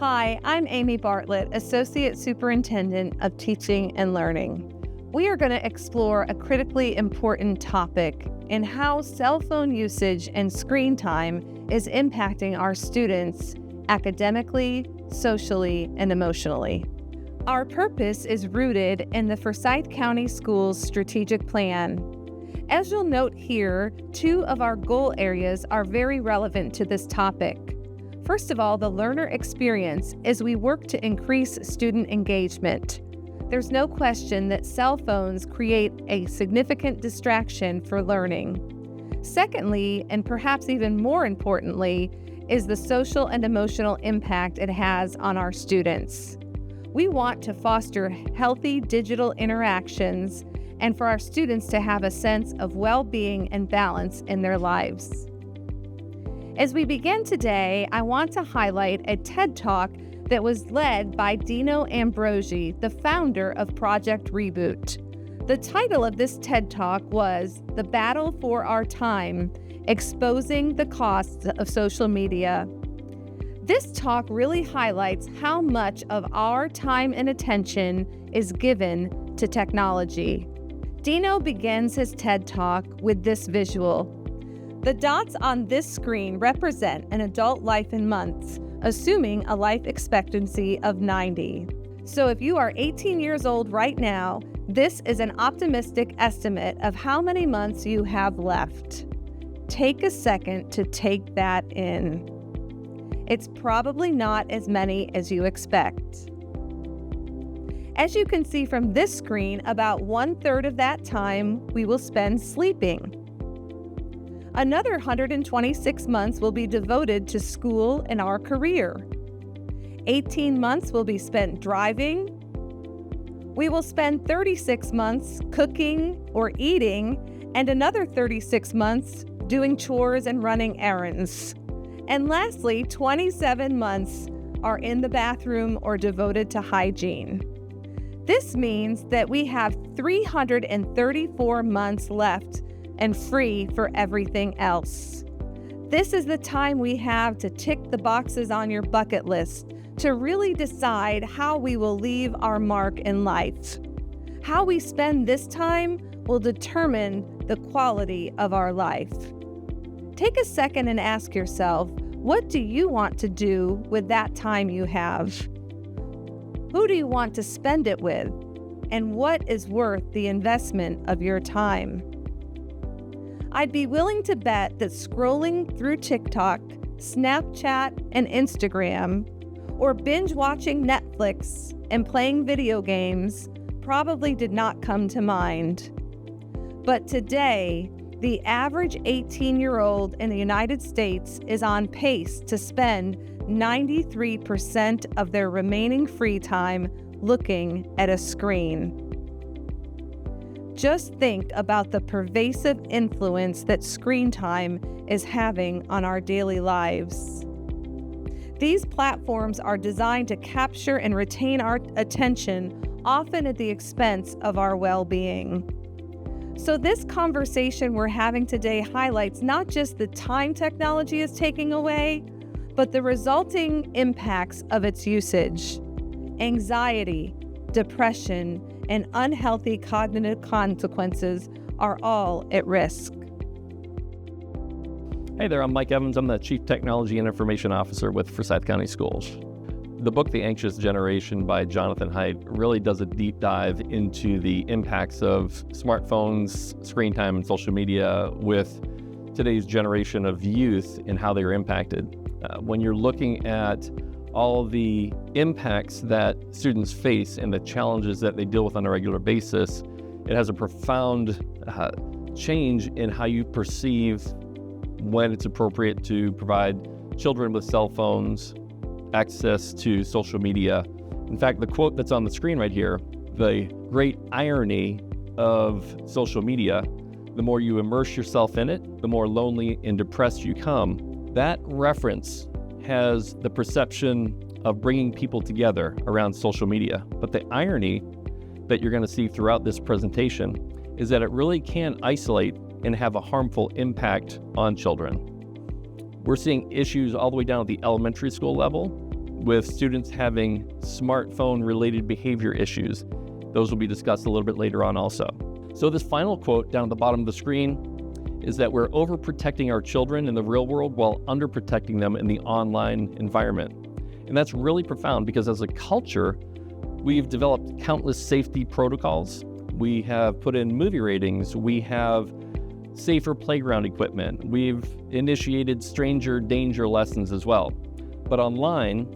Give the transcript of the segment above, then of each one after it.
Hi, I'm Amy Bartlett, Associate Superintendent of Teaching and Learning. We are going to explore a critically important topic in how cell phone usage and screen time is impacting our students academically, socially, and emotionally. Our purpose is rooted in the Forsyth County Schools Strategic Plan. As you'll note here, two of our goal areas are very relevant to this topic. First of all, the learner experience as we work to increase student engagement. There's no question that cell phones create a significant distraction for learning. Secondly, and perhaps even more importantly, is the social and emotional impact it has on our students. We want to foster healthy digital interactions and for our students to have a sense of well-being and balance in their lives. As we begin today, I want to highlight a TED Talk that was led by Dino Ambrosi, the founder of Project Reboot. The title of this TED Talk was The Battle for Our Time, Exposing the Costs of Social Media. This talk really highlights how much of our time and attention is given to technology. Dino begins his TED Talk with this visual. The dots on this screen represent an adult life in months, assuming a life expectancy of 90. So if you are 18 years old right now, this is an optimistic estimate of how many months you have left. Take a second to take that in. It's probably not as many as you expect. As you can see from this screen, about 1/3 of that time we will spend sleeping. Another 126 months will be devoted to school and our career. 18 months will be spent driving. We will spend 36 months cooking or eating, and another 36 months doing chores and running errands. And lastly, 27 months are in the bathroom or devoted to hygiene. This means that we have 334 months left and free for everything else. This is the time we have to tick the boxes on your bucket list to really decide how we will leave our mark in life. How we spend this time will determine the quality of our life. Take a second and ask yourself, what do you want to do with that time you have? Who do you want to spend it with? And what is worth the investment of your time? I'd be willing to bet that scrolling through TikTok, Snapchat, and Instagram, or binge watching Netflix and playing video games probably did not come to mind. But today, the average 18-year-old in the United States is on pace to spend 93% of their remaining free time looking at a screen. Just think about the pervasive influence that screen time is having on our daily lives. These platforms are designed to capture and retain our attention, often at the expense of our well-being. So this conversation we're having today highlights not just the time technology is taking away, but the resulting impacts of its usage. Anxiety, depression, and unhealthy cognitive consequences are all at risk. Hey there, I'm Mike Evans. I'm the Chief Technology and Information Officer with Forsyth County Schools. The book, The Anxious Generation by Jonathan Haidt, really does a deep dive into the impacts of smartphones, screen time, and social media with today's generation of youth and how they are impacted. When you're looking at all the impacts that students face and the challenges that they deal with on a regular basis, it has a profound change in how you perceive when it's appropriate to provide children with cell phones access to social media. In fact, the quote that's on the screen right here, the great irony of social media, the more you immerse yourself in it, the more lonely and depressed you come. That reference has the perception of bringing people together around social media. But the irony that you're going to see throughout this presentation is that it really can isolate and have a harmful impact on children. We're seeing issues all the way down at the elementary school level with students having smartphone-related behavior issues. Those will be discussed a little bit later on also. So this final quote down at the bottom of the screen is that we're overprotecting our children in the real world while underprotecting them in the online environment. And that's really profound because as a culture, we've developed countless safety protocols. We have put in movie ratings. We have safer playground equipment. We've initiated stranger danger lessons as well. But online,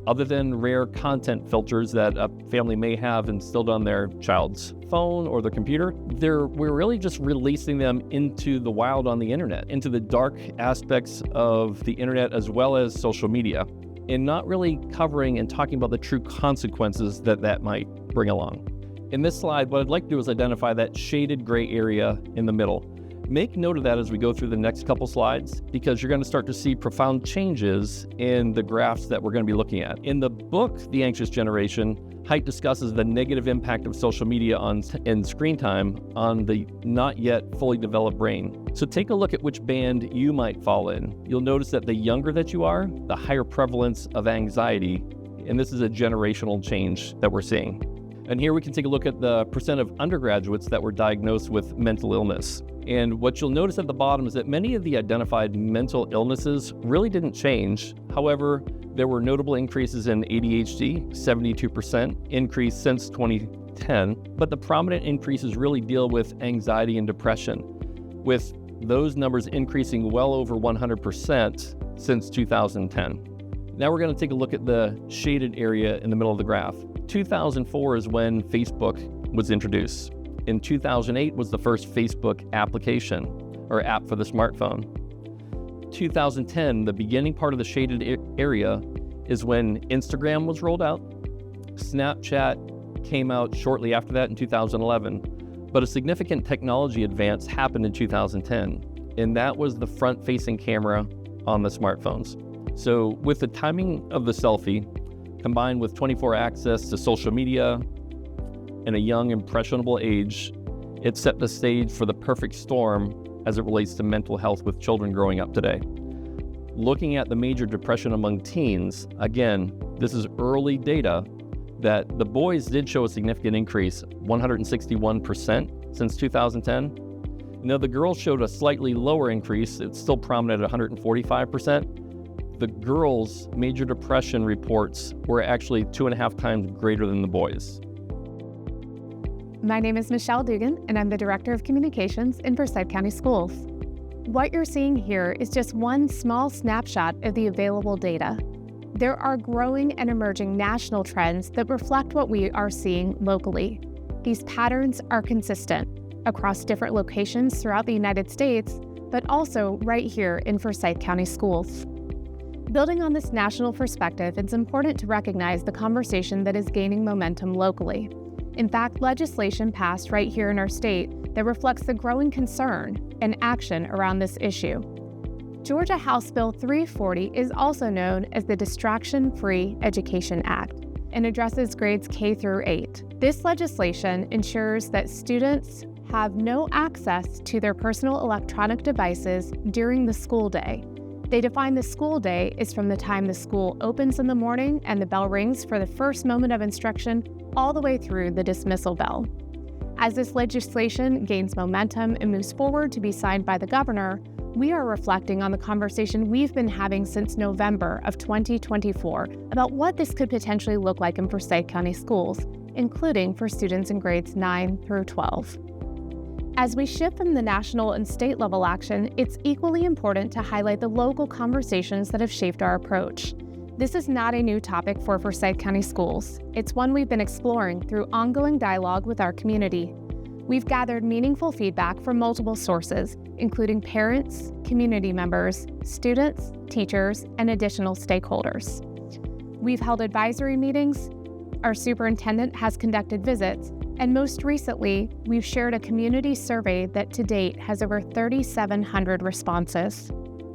other than rare content filters that a family may have installed on their child's phone or their computer, we're really just releasing them into the wild on the internet, into the dark aspects of the internet as well as social media, and not really covering and talking about the true consequences that might bring along. In this slide, what I'd like to do is identify that shaded gray area in the middle. Make note of that as we go through the next couple slides, because you're going to start to see profound changes in the graphs that we're going to be looking at. In the book, The Anxious Generation, Haidt discusses the negative impact of social media and screen time on the not yet fully developed brain. So take a look at which band you might fall in. You'll notice that the younger that you are, the higher prevalence of anxiety, and this is a generational change that we're seeing. And here we can take a look at the percent of undergraduates that were diagnosed with mental illness. And what you'll notice at the bottom is that many of the identified mental illnesses really didn't change. However, there were notable increases in ADHD, 72% increase since 2010, but the prominent increases really deal with anxiety and depression, with those numbers increasing well over 100% since 2010. Now we're going to take a look at the shaded area in the middle of the graph. 2004 is when Facebook was introduced. In 2008 was the first Facebook application or app for the smartphone. 2010, the beginning part of the shaded area, is when Instagram was rolled out. Snapchat came out shortly after that in 2011. But a significant technology advance happened in 2010, and that was the front-facing camera on the smartphones. So with the timing of the selfie, combined with 24 access to social media and a young, impressionable age, it set the stage for the perfect storm as it relates to mental health with children growing up today. Looking at the major depression among teens, again, this is early data that the boys did show a significant increase, 161% since 2010. Now, the girls showed a slightly lower increase. It's still prominent at 145%. The girls' major depression reports were actually 2.5 times greater than the boys. My name is Michelle Dugan, and I'm the Director of Communications in Forsyth County Schools. What you're seeing here is just one small snapshot of the available data. There are growing and emerging national trends that reflect what we are seeing locally. These patterns are consistent across different locations throughout the United States, but also right here in Forsyth County Schools. Building on this national perspective, it's important to recognize the conversation that is gaining momentum locally. In fact, legislation passed right here in our state that reflects the growing concern and action around this issue. Georgia House Bill 340 is also known as the Distraction-Free Education Act and addresses grades K through 8. This legislation ensures that students have no access to their personal electronic devices during the school day. They define the school day as from the time the school opens in the morning and the bell rings for the first moment of instruction all the way through the dismissal bell. As this legislation gains momentum and moves forward to be signed by the governor, we are reflecting on the conversation we've been having since November of 2024 about what this could potentially look like in Forsyth County Schools, including for students in grades 9 through 12. As we shift from the national and state level action, it's equally important to highlight the local conversations that have shaped our approach. This is not a new topic for Forsyth County Schools. It's one we've been exploring through ongoing dialogue with our community. We've gathered meaningful feedback from multiple sources, including parents, community members, students, teachers, and additional stakeholders. We've held advisory meetings, our superintendent has conducted visits, and most recently, we've shared a community survey that to date has over 3,700 responses.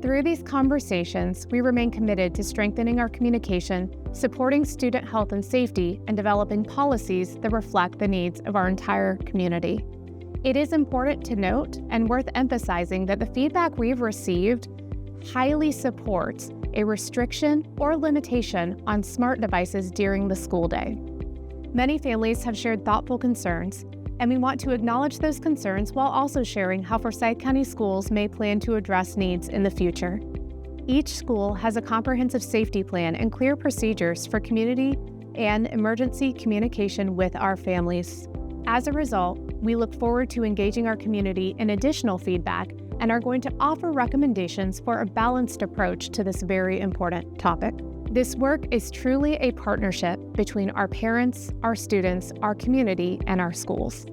Through these conversations, we remain committed to strengthening our communication, supporting student health and safety, and developing policies that reflect the needs of our entire community. It is important to note and worth emphasizing that the feedback we've received highly supports a restriction or limitation on smart devices during the school day. Many families have shared thoughtful concerns, and we want to acknowledge those concerns while also sharing how Forsyth County Schools may plan to address needs in the future. Each school has a comprehensive safety plan and clear procedures for community and emergency communication with our families. As a result, we look forward to engaging our community in additional feedback and are going to offer recommendations for a balanced approach to this very important topic. This work is truly a partnership between our parents, our students, our community, and our schools.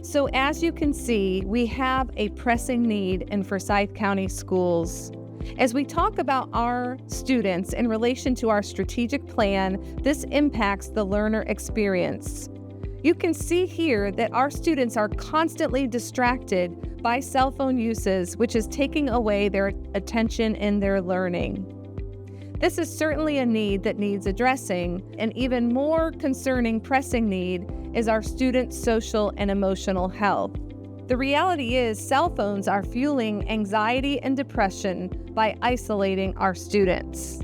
So as you can see, we have a pressing need in Forsyth County Schools. As we talk about our students in relation to our strategic plan, this impacts the learner experience. You can see here that our students are constantly distracted by cell phone uses, which is taking away their attention in their learning. This is certainly a need that needs addressing. An even more concerning, pressing need is our students' social and emotional health. The reality is cell phones are fueling anxiety and depression by isolating our students.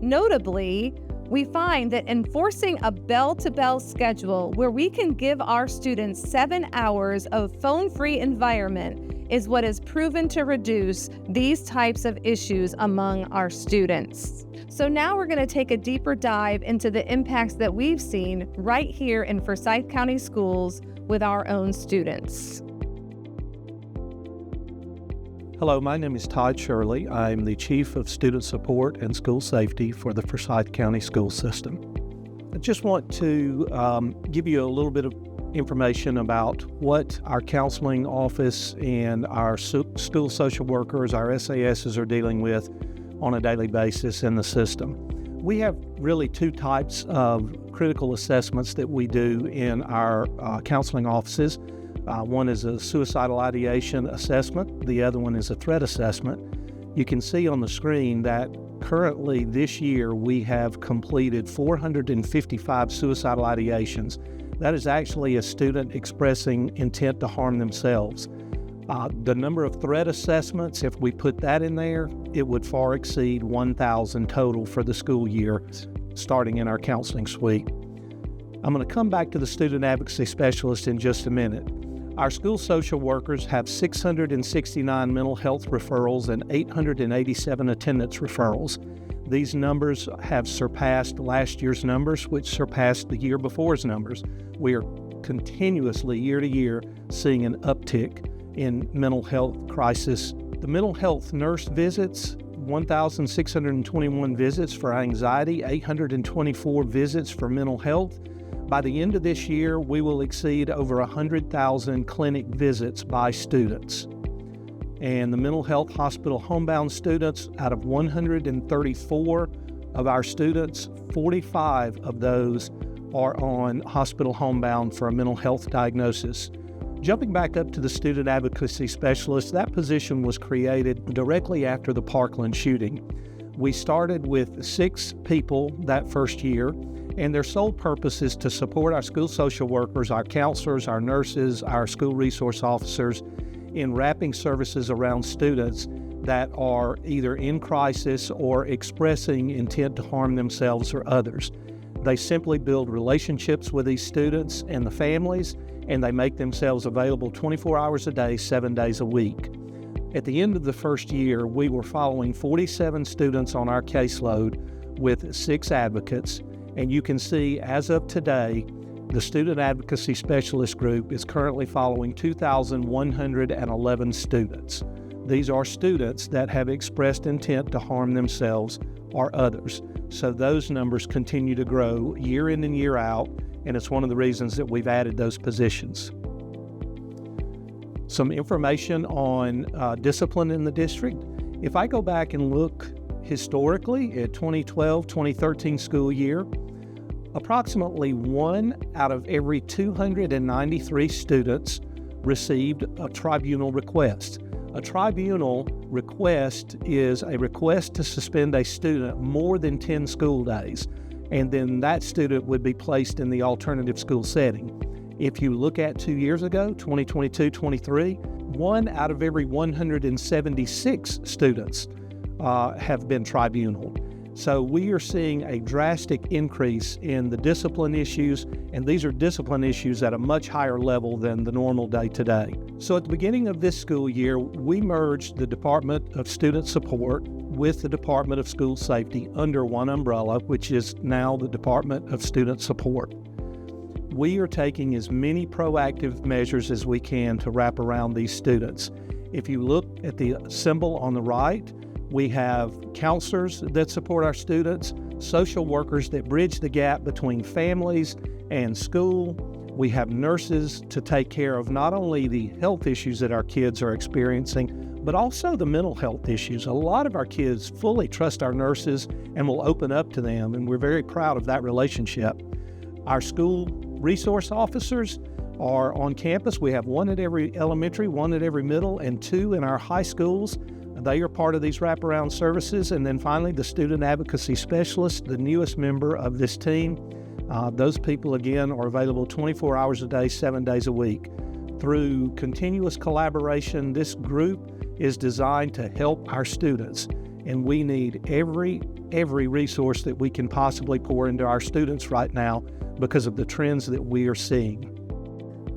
Notably, we find that enforcing a bell-to-bell schedule where we can give our students 7 hours of phone-free environment is what is proven to reduce these types of issues among our students. So now we're going to take a deeper dive into the impacts that we've seen right here in Forsyth County Schools with our own students. Hello, my name is Todd Shirley. I'm the Chief of Student Support and School Safety for the Forsyth County School System. I just want to give you a little bit of information about what our counseling office and our school social workers, our SASs are dealing with on a daily basis in the system. We have really two types of critical assessments that we do in our counseling offices. One is a suicidal ideation assessment. The other one is a threat assessment. You can see on the screen that currently this year we have completed 455 suicidal ideations. That is actually a student expressing intent to harm themselves. The number of threat assessments, if we put that in there, it would far exceed 1,000 total for the school year, starting in our counseling suite. I'm going to come back to the student advocacy specialist in just a minute. Our school social workers have 669 mental health referrals and 887 attendance referrals. These numbers have surpassed last year's numbers, which surpassed the year before's numbers. We are continuously, year to year, seeing an uptick in mental health crisis. The mental health nurse visits, 1,621 visits for anxiety, 824 visits for mental health. By the end of this year, we will exceed over 100,000 clinic visits by students. And the mental health hospital homebound students, out of 134 of our students, 45 of those are on hospital homebound for a mental health diagnosis. Jumping back up to the student advocacy specialist, that position was created directly after the Parkland shooting. We started with 6 people that first year, and their sole purpose is to support our school social workers, our counselors, our nurses, our school resource officers in wrapping services around students that are either in crisis or expressing intent to harm themselves or others. They simply build relationships with these students and the families, and they make themselves available 24 hours a day, 7 days a week. At the end of the first year, we were following 47 students on our caseload with 6 advocates. And you can see, as of today, the Student Advocacy Specialist Group is currently following 2,111 students. These are students that have expressed intent to harm themselves or others. So those numbers continue to grow year in and year out, and it's one of the reasons that we've added those positions. Some information on discipline in the district. If I go back and look historically at 2012-2013 school year, approximately 1 out of every 293 students received a tribunal request. A tribunal request is a request to suspend a student more than 10 school days, and then that student would be placed in the alternative school setting. If you look at 2 years ago, 2022-23, 1 out of every 176 students have been tribunaled. So we are seeing a drastic increase in the discipline issues, and these are discipline issues at a much higher level than the normal day-to-day. So at the beginning of this school year, we merged the Department of Student Support with the Department of School Safety under one umbrella, which is now the Department of Student Support. We are taking as many proactive measures as we can to wrap around these students. If you look at the symbol on the right, we have counselors that support our students, social workers that bridge the gap between families and school. We have nurses to take care of not only the health issues that our kids are experiencing, but also the mental health issues. A lot of our kids fully trust our nurses and will open up to them, and we're very proud of that relationship. Our school resource officers are on campus. We have 1 at every elementary, 1 at every middle, and 2 in our high schools. They are part of these wraparound services. And then finally, the student advocacy specialist, the newest member of this team. Those people, again, are available 24 hours a day, 7 days a week. Through continuous collaboration, this group is designed to help our students. And we need every resource that we can possibly pour into our students right now because of the trends that we are seeing.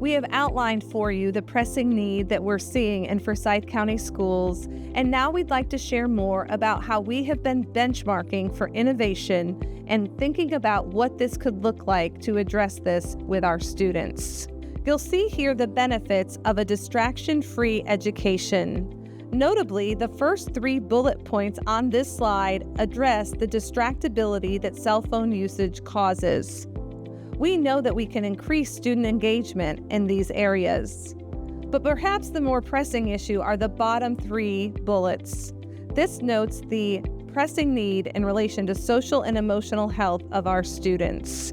We have outlined for you the pressing need that we're seeing in Forsyth County schools, and now we'd like to share more about how we have been benchmarking for innovation and thinking about what this could look like to address this with our students. You'll see here the benefits of a distraction-free education. Notably, the first 3 bullet points on this slide address the distractibility that cell phone usage causes. We know that we can increase student engagement in these areas. But perhaps the more pressing issue are the bottom 3 bullets. This notes the pressing need in relation to social and emotional health of our students.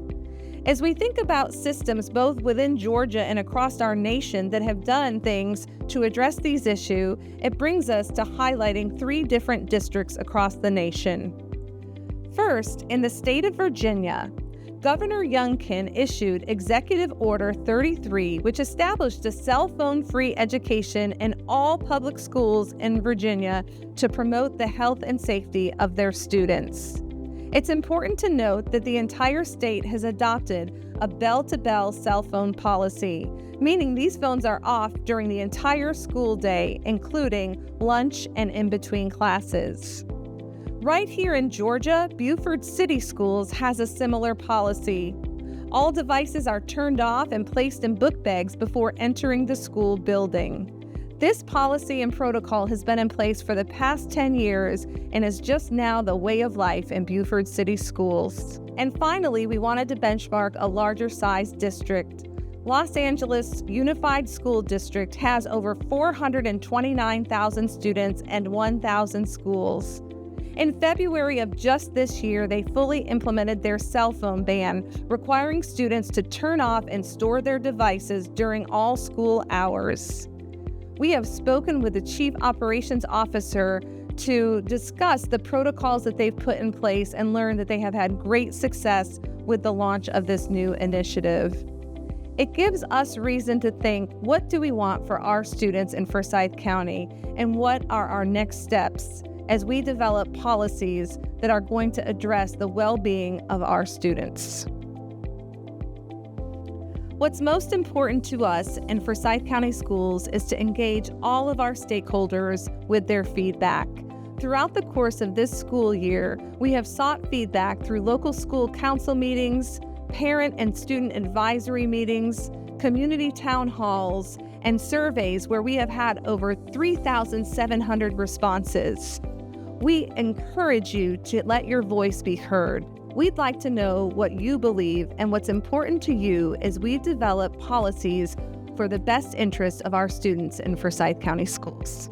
As we think about systems both within Georgia and across our nation that have done things to address these issues, it brings us to highlighting 3 different districts across the nation. First, in the state of Virginia, Governor Youngkin issued Executive Order 33, which established a cell phone-free education in all public schools in Virginia to promote the health and safety of their students. It's important to note that the entire state has adopted a bell-to-bell cell phone policy, meaning these phones are off during the entire school day, including lunch and in between classes. Right here in Georgia, Beaufort City Schools has a similar policy. All devices are turned off and placed in book bags before entering the school building. This policy and protocol has been in place for the past 10 years and is just now the way of life in Beaufort City Schools. And finally, we wanted to benchmark a larger size district. Los Angeles Unified School District has over 429,000 students and 1,000 schools. In February of just this year, they fully implemented their cell phone ban, requiring students to turn off and store their devices during all school hours. We have spoken with the Chief Operations Officer to discuss the protocols that they've put in place and learned that they have had great success with the launch of this new initiative. It gives us reason to think, what do we want for our students in Forsyth County, and what are our next steps as we develop policies that are going to address the well-being of our students? What's most important to us in Forsyth County Schools is to engage all of our stakeholders with their feedback. Throughout the course of this school year, we have sought feedback through local school council meetings, parent and student advisory meetings, community town halls, and surveys where we have had over 3,700 responses. We encourage you to let your voice be heard. We'd like to know what you believe and what's important to you as we develop policies for the best interest of our students in Forsyth County Schools.